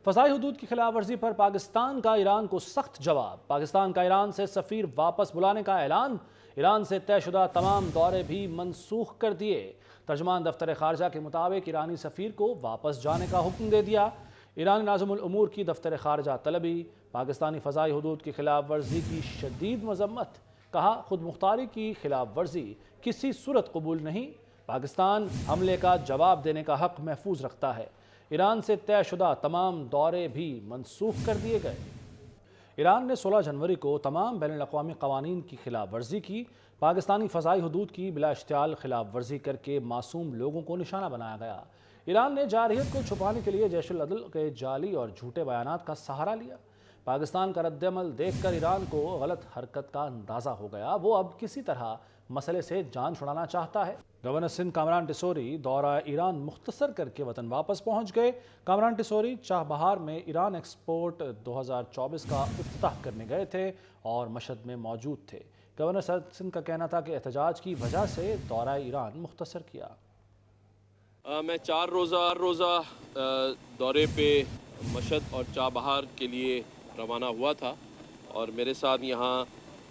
فضائی حدود کی خلاف ورزی پر پاکستان کا ایران کو سخت جواب۔ پاکستان کا ایران سے سفیر واپس بلانے کا اعلان۔ ایران سے طے شدہ تمام دورے بھی منسوخ کر دیے۔ ترجمان دفتر خارجہ کے مطابق ایرانی سفیر کو واپس جانے کا حکم دے دیا۔ ایرانی ناظم الامور کی دفتر خارجہ طلبی، پاکستانی فضائی حدود کی خلاف ورزی کی شدید مذمت۔ کہا خود مختاری کی خلاف ورزی کسی صورت قبول نہیں۔ پاکستان حملے کا جواب دینے کا حق محفوظ رکھتا ہے۔ ایران سے طے شدہ تمام دورے بھی منسوخ کر دیے گئے۔ ایران نے 16 جنوری کو تمام بین الاقوامی قوانین کی خلاف ورزی کی۔ پاکستانی فضائی حدود کی بلا اشتعال خلاف ورزی کر کے معصوم لوگوں کو نشانہ بنایا گیا۔ ایران نے جارحیت کو چھپانے کے لیے جیش العدل کے جعلی اور جھوٹے بیانات کا سہارا لیا۔ پاکستان کا رد عمل دیکھ کر ایران کو غلط حرکت کا اندازہ ہو گیا۔ وہ اب کسی طرح مسئلے سے جان چھڑانا چاہتا ہے۔ گورنر سندھ کامران ٹیسوری دورہ ایران مختصر کر کے وطن واپس پہنچ گئے۔ کامران ٹیسوری چاہ بہار میں ایران ایکسپورٹ 2024 کا افتتاح کرنے گئے تھے اور مشہد میں موجود تھے۔ گورنر سندھ کا کہنا تھا کہ احتجاج کی وجہ سے دورہ ایران مختصر کیا۔ میں 4 روزہ دورے پہ مشہد اور چاہ بہار کے لیے روانہ ہوا تھا، اور میرے ساتھ یہاں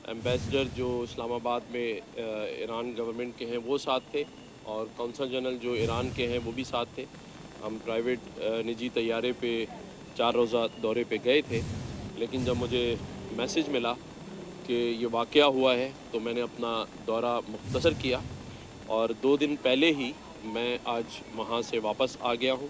ایمبیسڈر جو اسلام آباد میں ایران گورنمنٹ کے ہیں وہ ساتھ تھے، اور کونسل جنرل جو ایران کے ہیں وہ بھی ساتھ تھے۔ ہم پرائیویٹ نجی طیارے پہ 4 روزہ دورے پہ گئے تھے، لیکن جب مجھے میسج ملا کہ یہ واقعہ ہوا ہے تو میں نے اپنا دورہ مختصر کیا، اور 2 دن پہلے ہی میں آج وہاں سے واپس آ گیا ہوں۔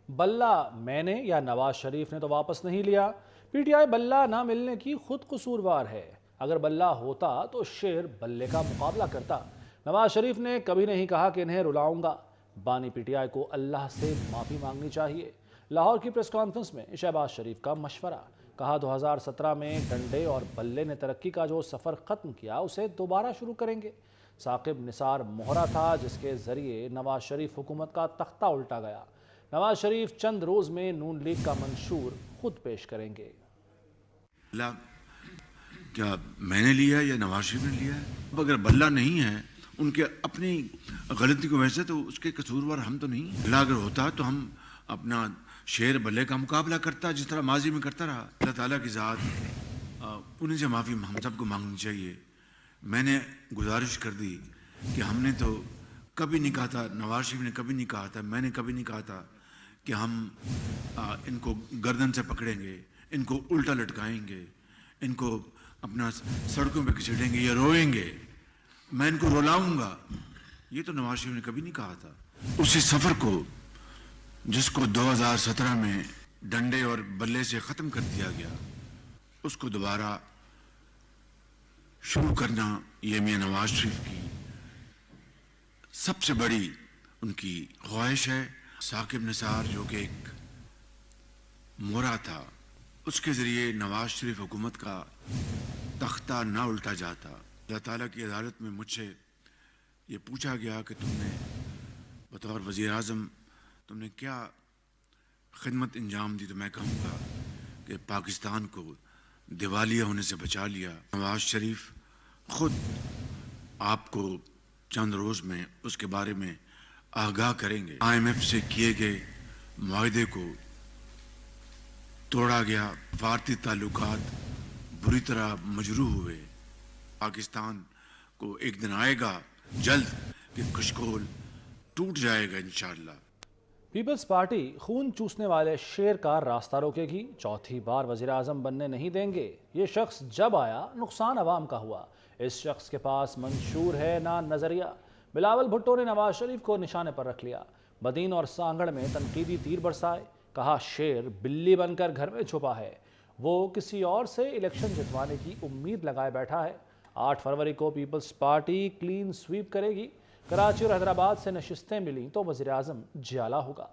بلہ میں نے یا نواز شریف نے تو واپس نہیں لیا۔ پی ٹی آئی بلہ نہ ملنے کی خود قصوروار ہے۔ اگر بلہ ہوتا تو شیر بلے کا مقابلہ کرتا۔ نواز شریف نے کبھی نہیں کہا کہ انہیں رلاؤں گا۔ بانی پی ٹی آئی کو اللہ سے معافی مانگنی چاہیے۔ لاہور کی پریس کانفرنس میں شہباز شریف کا مشورہ۔ کہا 2017 میں ڈنڈے اور بلے نے ترقی کا جو سفر ختم کیا اسے دوبارہ شروع کریں گے۔ ثاقب نثار مہرہ تھا جس کے ذریعے نواز شریف حکومت کا تختہ الٹا گیا۔ نواز شریف چند روز میں نون لیگ کا منشور خود پیش کریں گے۔ کیا میں نے لیا یا نواز شریف نے لیا ہے؟ اب اگر بلہ نہیں ہے ان کے اپنی غلطی کو ویسے تو اس کے قصوروار ہم تو نہیں۔ بلہ اگر ہوتا تو ہم اپنا شیر بلے کا مقابلہ کرتا جس طرح ماضی میں کرتا رہا۔ اللہ تعالیٰ کی ذات انہیں سے معافی ہم سب کو مانگنی چاہیے۔ میں نے گزارش کر دی کہ ہم نے تو کبھی نہیں کہا تھا، نواز شریف نے کبھی نہیں کہا تھا، میں نے کبھی نہیں کہا تھا کہ ہم ان کو گردن سے پکڑیں گے، ان کو الٹا لٹکائیں گے، ان کو اپنا سڑکوں پہ گھسیٹیں گے یا روئیں گے، میں ان کو رلاؤں گا۔ یہ تو نواز شریف نے کبھی نہیں کہا تھا۔ اسی سفر کو جس کو 2017 میں ڈنڈے اور بلے سے ختم کر دیا گیا اس کو دوبارہ شروع کرنا یہ میاں نواز شریف کی سب سے بڑی ان کی خواہش ہے۔ ثاقب نثار جو کہ ایک مورا تھا اس کے ذریعے نواز شریف حکومت کا تختہ نہ الٹا جاتا۔ اللہ تعالیٰ کی عدالت میں مجھ سے یہ پوچھا گیا کہ تم نے بطور وزیر اعظم تم نے کیا خدمت انجام دی، تو میں کہوں گا کہ پاکستان کو دیوالیہ ہونے سے بچا لیا۔ نواز شریف خود آپ کو چند روز میں اس کے بارے میں آگاہ کریں گے۔ IMF سے کیے گئے معاہدے کو توڑا گیا، بھارتی تعلقات بری طرح مجروح ہوئے۔ پاکستان کو ایک دن آئے گا جلد کہ کشکول ٹوٹ جائے گا انشاءاللہ۔ پیپلز پارٹی خون چوسنے والے شیر کا راستہ روکے گی، چوتھی بار وزیر اعظم بننے نہیں دیں گے۔ یہ شخص جب آیا نقصان عوام کا ہوا۔ اس شخص کے پاس منشور ہے نہ نظریہ۔ بلاول بھٹو نے نواز شریف کو نشانے پر رکھ لیا۔ بدین اور سانگڑ میں تنقیدی تیر برسائے۔ کہا شیر بلی بن کر گھر میں چھپا ہے، وہ کسی اور سے الیکشن جتوانے کی امید لگائے بیٹھا ہے۔ 8 فروری کو پیپلز پارٹی کلین سویپ کرے گی۔ کراچی اور حیدرآباد سے نشستیں ملیں تو وزیر اعظم جیالہ ہوگا۔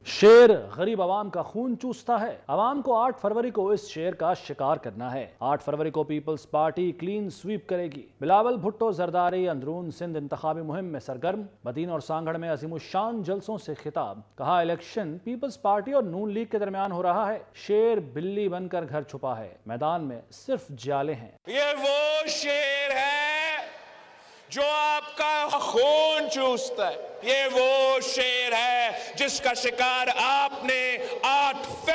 شیر غریب عوام کا خون چوستا ہے۔ عوام کو 8 فروری کو اس شیر کا شکار کرنا ہے۔ 8 فروری کو پیپلز پارٹی کلین سویپ کرے گی۔ بلاول بھٹو زرداری اندرون سندھ انتخابی مہم میں سرگرم۔ بدین اور سانگڑ میں عظیم الشان جلسوں سے خطاب۔ کہا الیکشن پیپلز پارٹی اور نون لیگ کے درمیان ہو رہا ہے۔ شیر بلی بن کر گھر چھپا ہے، میدان میں صرف جالے ہیں۔ یہ وہ شیر ہے جو آپ کا خون چوستا ہے، یہ وہ شیر ہے جس کا شکار آپ نے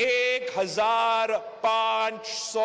1500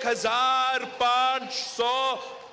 1500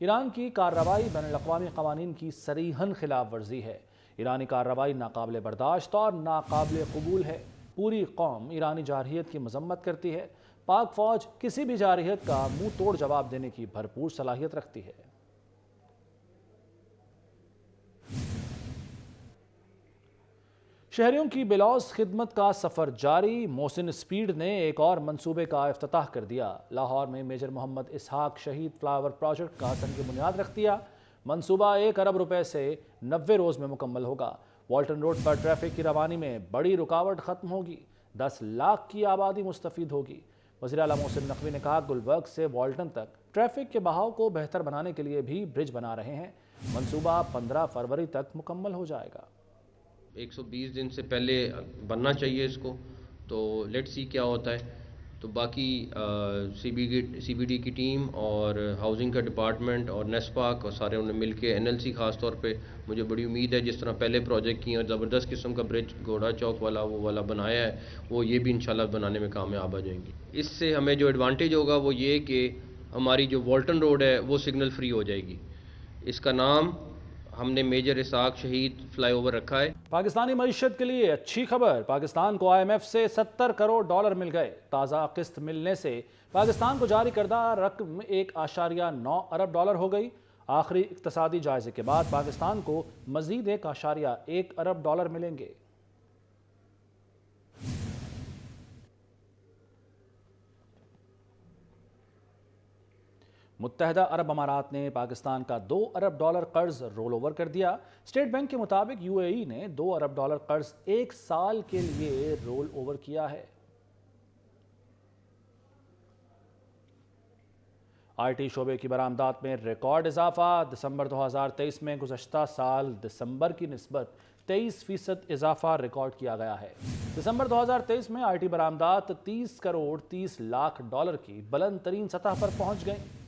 ایران کی کارروائی بین الاقوامی قوانین کی صریحاً خلاف ورزی ہے۔ ایرانی کارروائی ناقابل برداشت اور ناقابل قبول ہے۔ پوری قوم ایرانی جارحیت کی مذمت کرتی ہے۔ پاک فوج کسی بھی جارحیت کا منہ توڑ جواب دینے کی بھرپور صلاحیت رکھتی ہے۔ شہریوں کی بلوز خدمت کا سفر جاری، محسن اسپیڈ نے ایک اور منصوبے کا افتتاح کر دیا۔ لاہور میں میجر محمد اسحاق شہید فلائی اوور پروجیکٹ کا سنگ بنیاد رکھ دیا۔ منصوبہ 1 ارب روپے سے 90 روز میں مکمل ہوگا۔ والٹن روڈ پر ٹریفک کی روانی میں بڑی رکاوٹ ختم ہوگی، 10 لاکھ کی آبادی مستفید ہوگی۔ وزیر اعلیٰ محسن نقوی نے کہا گلبرگ سے والٹن تک ٹریفک کے بہاؤ کو بہتر بنانے کے لیے بھی برج بنا رہے ہیں۔ منصوبہ 15 فروری تک مکمل ہو جائے گا۔ 120 دن سے پہلے بننا چاہیے اس کو، تو لیٹ سی کیا ہوتا ہے۔ تو باقی سی بی ڈی کی ٹیم اور ہاؤسنگ کا ڈپارٹمنٹ اور نیسپاک اور سارے انہوں نے مل کے NLC خاص طور پہ مجھے بڑی امید ہے جس طرح پہلے پروجیکٹ کیے اور زبردست قسم کا برج گھوڑا چوک والا وہ والا بنایا ہے، وہ یہ بھی انشاءاللہ بنانے میں کامیاب آ جائیں گی۔ اس سے ہمیں جو ایڈوانٹیج ہوگا وہ یہ کہ ہماری جو والٹن روڈ ہے وہ سگنل فری ہو جائے گی۔ اس کا نام ہم نے میجر اسحاق شہید فلائی اوور رکھا ہے۔ پاکستانی معیشت کے لیے اچھی خبر، پاکستان کو IMF سے $70 کروڑ مل گئے۔ تازہ قسط ملنے سے پاکستان کو جاری کردہ رقم $1.9 ارب ہو گئی۔ آخری اقتصادی جائزے کے بعد پاکستان کو مزید $1.1 ارب ملیں گے۔ متحدہ عرب امارات نے پاکستان کا $2 ارب قرض رول اوور کر دیا۔ اسٹیٹ بینک کے مطابق UAE نے $2 ارب قرض 1 سال کے لیے رول اوور کیا ہے۔ IT شعبے کی برآمدات میں ریکارڈ اضافہ، دسمبر 2023 میں گزشتہ سال دسمبر کی نسبت 23% اضافہ ریکارڈ کیا گیا ہے۔ دسمبر 2023 میں IT برآمدات $30 کروڑ 30 لاکھ کی بلند ترین سطح پر پہنچ گئیں۔